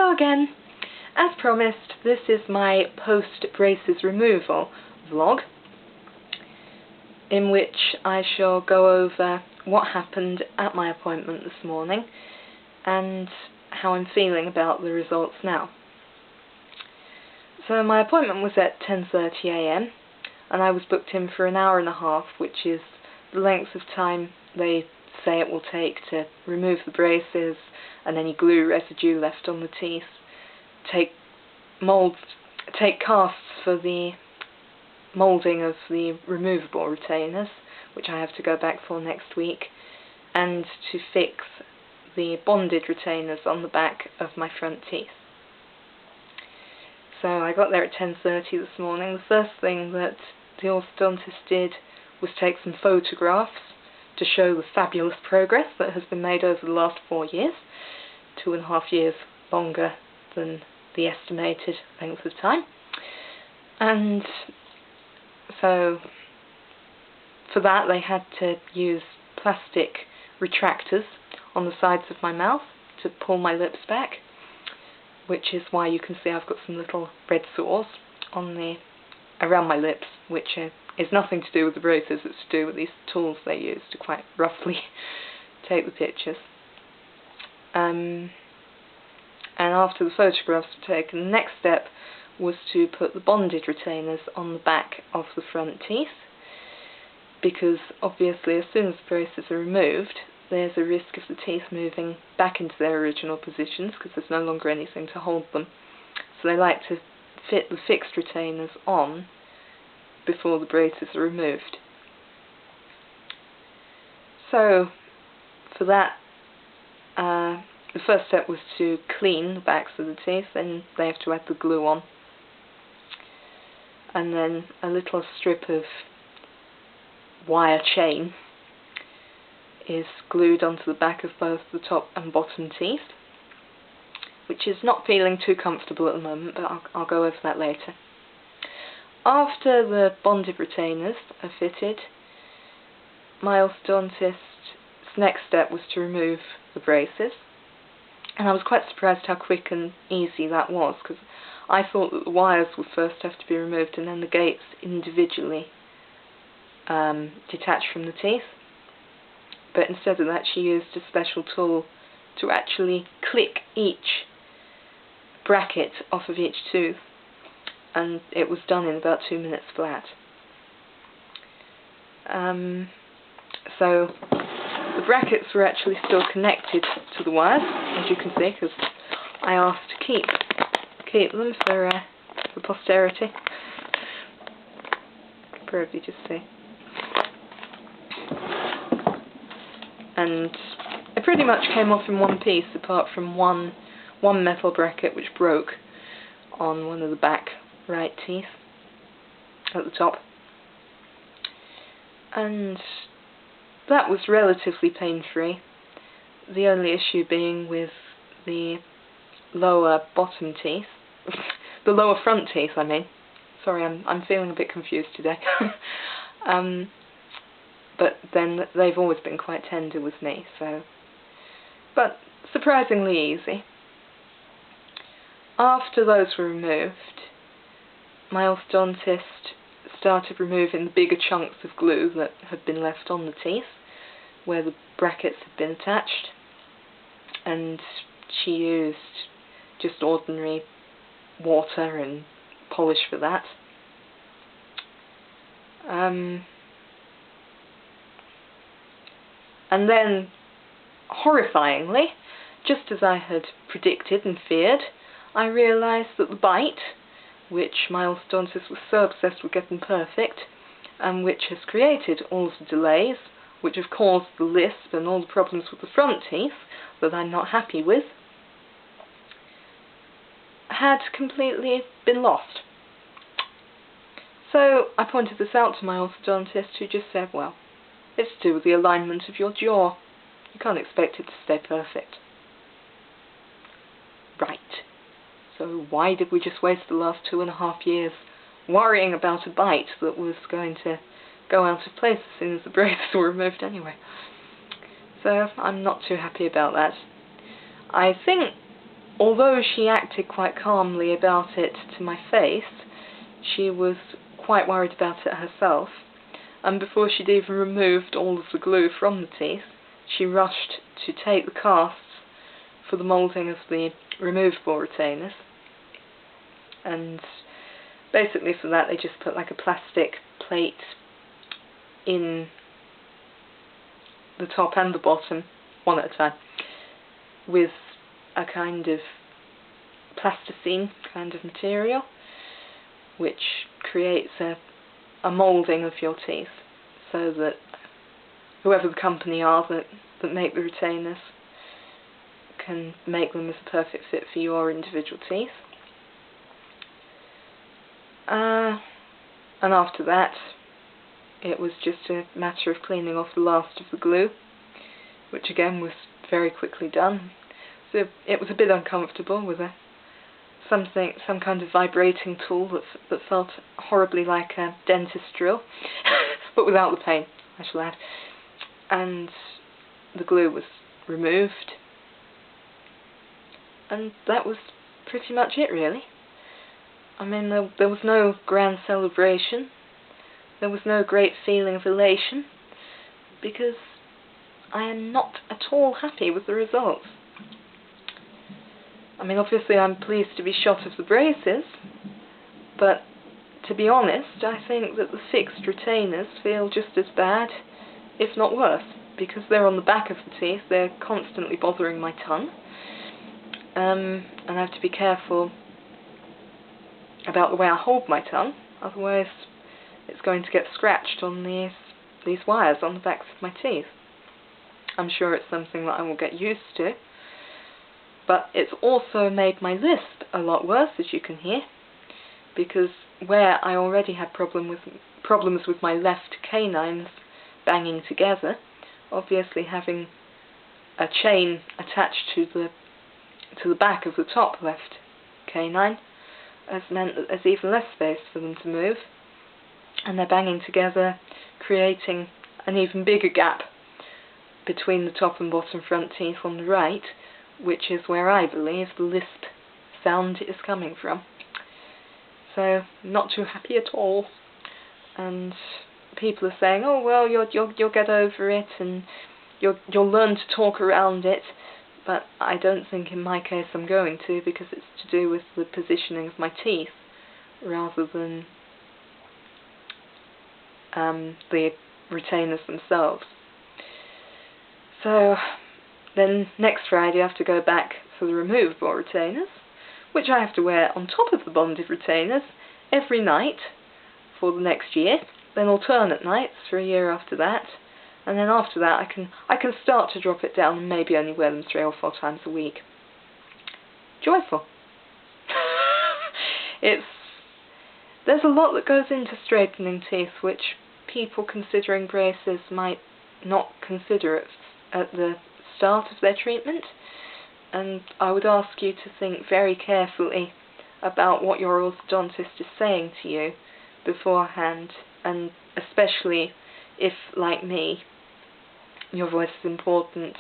Hello again. As promised, this is my post-braces removal vlog, in which I shall go over what happened at my appointment this morning and how I'm feeling about the results now. So my appointment was at 10:30 AM and I was booked in for an hour and a half, which is the length of time they say it will take to remove the braces and any glue residue left on the teeth, take casts for the moulding of the removable retainers, which I have to go back for next week, and to fix the bonded retainers on the back of my front teeth. So I got there at 10:30 this morning. The first thing that the orthodontist did was take some photographs to show the fabulous progress that has been made over the last 4 years, 2.5 years longer than the estimated length of time. And so for that they had to use plastic retractors on the sides of my mouth to pull my lips back, which is why you can see I've got some little red sores around my lips, which is nothing to do with the braces, it's to do with these tools they use to quite roughly take the pictures. And after the photographs were taken, the next step was to put the bonded retainers on the back of the front teeth, because obviously as soon as the braces are removed there's a risk of the teeth moving back into their original positions because there's no longer anything to hold them. So they like to fit the fixed retainers on before the braces are removed. So for that, the first step was to clean the backs of the teeth, then they have to add the glue on. And then a little strip of wire chain is glued onto the back of both the top and bottom teeth, which is not feeling too comfortable at the moment, but I'll go over that later. After the bonded retainers are fitted, my orthodontist's next step was to remove the braces, and I was quite surprised how quick and easy that was, because I thought that the wires would first have to be removed and then the gates individually detached from the teeth. But instead of that she used a special tool to actually click each bracket off of each tooth, and it was done in about 2 minutes flat. So the brackets were actually still connected to the wires, as you can see, because I asked to keep them for posterity. You can probably just see. And it pretty much came off in one piece, apart from one metal bracket which broke on one of the back right teeth at the top. And that was relatively pain-free, the only issue being with the lower bottom teeth, the lower front teeth I mean. Sorry, I'm feeling a bit confused today. But then they've always been quite tender with me, so, but surprisingly easy. After those were removed, my orthodontist started removing the bigger chunks of glue that had been left on the teeth where the brackets had been attached, and she used just ordinary water and polish for that. And then, horrifyingly, just as I had predicted and feared, I realised that the bite, which my orthodontist was so obsessed with getting perfect, and which has created all of the delays, which have caused the lisp and all the problems with the front teeth that I'm not happy with, had completely been lost. So I pointed this out to my orthodontist, who just said, well, it's to do with the alignment of your jaw. You can't expect it to stay perfect. Right. So why did we just waste the last 2.5 years worrying about a bite that was going to go out of place as soon as the braces were removed anyway? So I'm not too happy about that. I think although she acted quite calmly about it to my face, she was quite worried about it herself, and before she'd even removed all of the glue from the teeth, she rushed to take the casts for the moulding of the removable retainers. And basically for that they just put like a plastic plate in the top and the bottom, one at a time, with a kind of plasticine kind of material, which creates a moulding of your teeth, so that whoever the company are that make the retainers can make them as a perfect fit for your individual teeth. And after that, it was just a matter of cleaning off the last of the glue, which again was very quickly done. So it was a bit uncomfortable with some kind of vibrating tool that felt horribly like a dentist drill, but without the pain, I shall add. And the glue was removed, and that was pretty much it, really. I mean, there was no grand celebration, there was no great feeling of elation, because I am not at all happy with the results. I mean, obviously I'm pleased to be shot of the braces, but to be honest, I think that the fixed retainers feel just as bad, if not worse, because they're on the back of the teeth, they're constantly bothering my tongue, and I have to be careful about the way I hold my tongue, otherwise it's going to get scratched on these wires on the backs of my teeth. I'm sure it's something that I will get used to, but it's also made my lisp a lot worse, as you can hear, because where I already had problems with my left canines banging together, obviously having a chain attached to the back of the top left canine has meant that there's even less space for them to move, and they're banging together, creating an even bigger gap between the top and bottom front teeth on the right, which is where I believe the lisp sound is coming from. So, not too happy at all. And people are saying, oh well, you'll get over it, and you'll learn to talk around it. But I don't think in my case I'm going to, because it's to do with the positioning of my teeth rather than the retainers themselves. So then next Friday I have to go back for the removable retainers, which I have to wear on top of the bonded retainers every night for the next year, then alternate nights for a year after that, and then after that I can start to drop it down and maybe only wear them 3 or 4 times a week. Joyful. There's a lot that goes into straightening teeth which people considering braces might not consider at the start of their treatment, and I would ask you to think very carefully about what your orthodontist is saying to you beforehand, and especially if, like me, your voice is important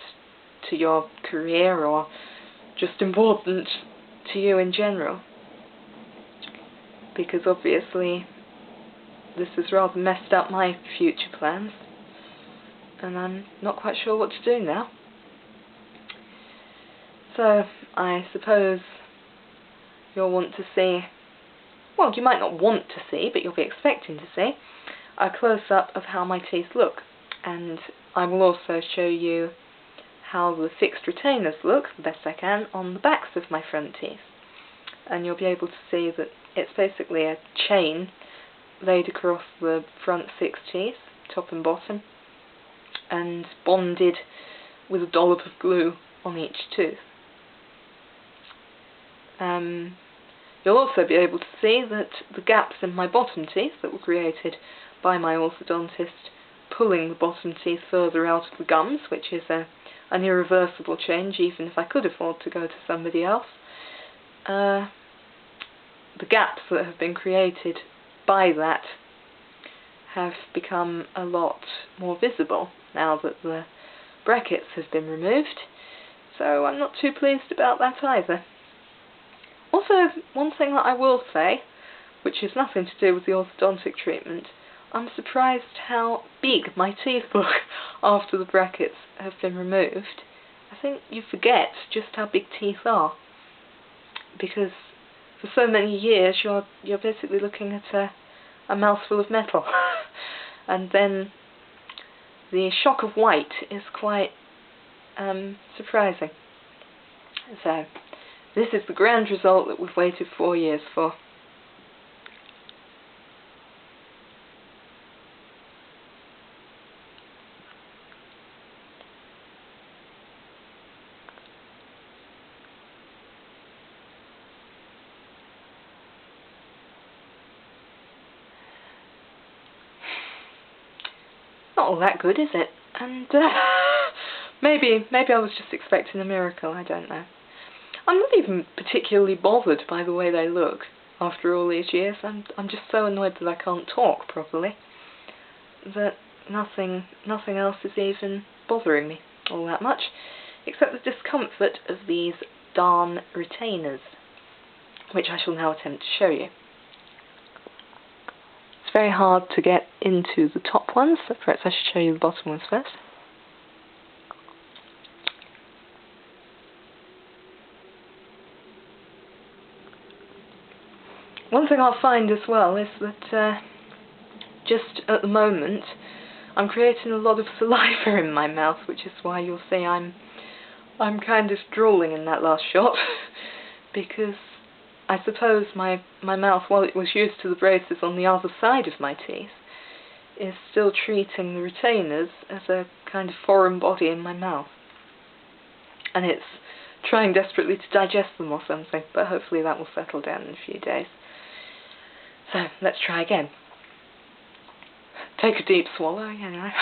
to your career or just important to you in general, because obviously this has rather messed up my future plans and I'm not quite sure what to do now. So I suppose you'll want to see, well, you might not want to see, but you'll be expecting to see a close-up of how my teeth look, and I will also show you how the fixed retainers look, the best I can, on the backs of my front teeth. And you'll be able to see that it's basically a chain laid across the front 6 teeth, top and bottom, and bonded with a dollop of glue on each tooth. You'll also be able to see that the gaps in my bottom teeth that were created by my orthodontist pulling the bottom teeth further out of the gums, which is an irreversible change even if I could afford to go to somebody else. The gaps that have been created by that have become a lot more visible now that the brackets have been removed, so I'm not too pleased about that either. Also, one thing that I will say, which is nothing to do with the orthodontic treatment, I'm surprised how big my teeth look after the brackets have been removed. I think you forget just how big teeth are, because for so many years you're basically looking at a mouthful of metal. And then the shock of white is quite surprising. So this is the grand result that we've waited 4 years for. Not all that good, is it? And maybe I was just expecting a miracle, I don't know. I'm not even particularly bothered by the way they look after all these years. I'm just so annoyed that I can't talk properly that nothing else is even bothering me all that much, except the discomfort of these darn retainers, which I shall now attempt to show you. It's very hard to get into the top ones, so perhaps I should show you the bottom ones first. One thing I'll find as well is that just at the moment I'm creating a lot of saliva in my mouth, which is why you'll see I'm kind of drooling in that last shot, because I suppose my mouth, while it was used to the braces on the other side of my teeth, is still treating the retainers as a kind of foreign body in my mouth. And it's trying desperately to digest them or something, but hopefully that will settle down in a few days. So, let's try again. Take a deep swallow, anyway.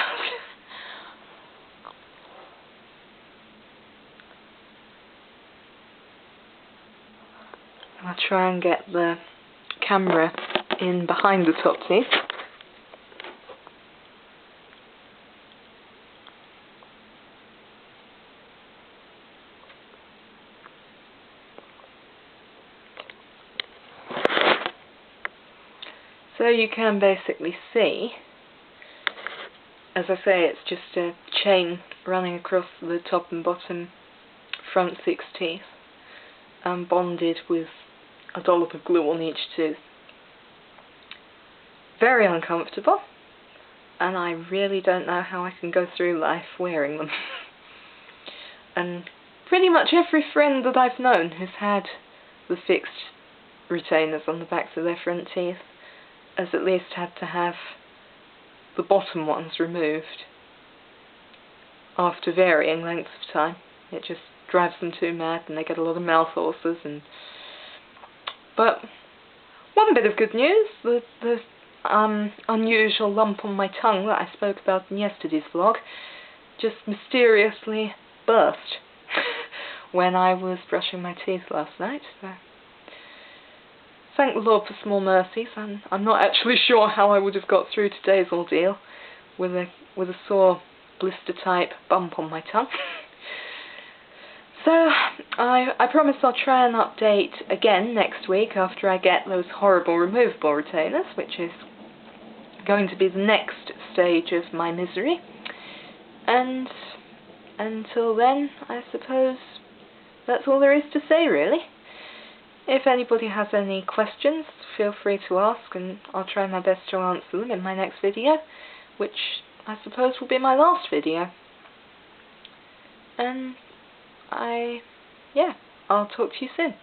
I'll try and get the camera in behind the top teeth. So you can basically see, as I say, it's just a chain running across the top and bottom front 6 teeth, bonded with a dollop of glue on each tooth. Very uncomfortable, and I really don't know how I can go through life wearing them. And pretty much every friend that I've known who's had the fixed retainers on the backs of their front teeth has at least had to have the bottom ones removed after varying lengths of time. It just drives them too mad and they get a lot of mouth ulcers. But one bit of good news, the unusual lump on my tongue that I spoke about in yesterday's vlog just mysteriously burst when I was brushing my teeth last night. So thank the Lord for small mercies, and I'm not actually sure how I would have got through today's ordeal with a sore blister-type bump on my tongue. So I promise I'll try and update again next week after I get those horrible removable retainers, which is going to be the next stage of my misery. And until then, I suppose that's all there is to say, really. If anybody has any questions, feel free to ask, and I'll try my best to answer them in my next video, which I suppose will be my last video. And I'll talk to you soon.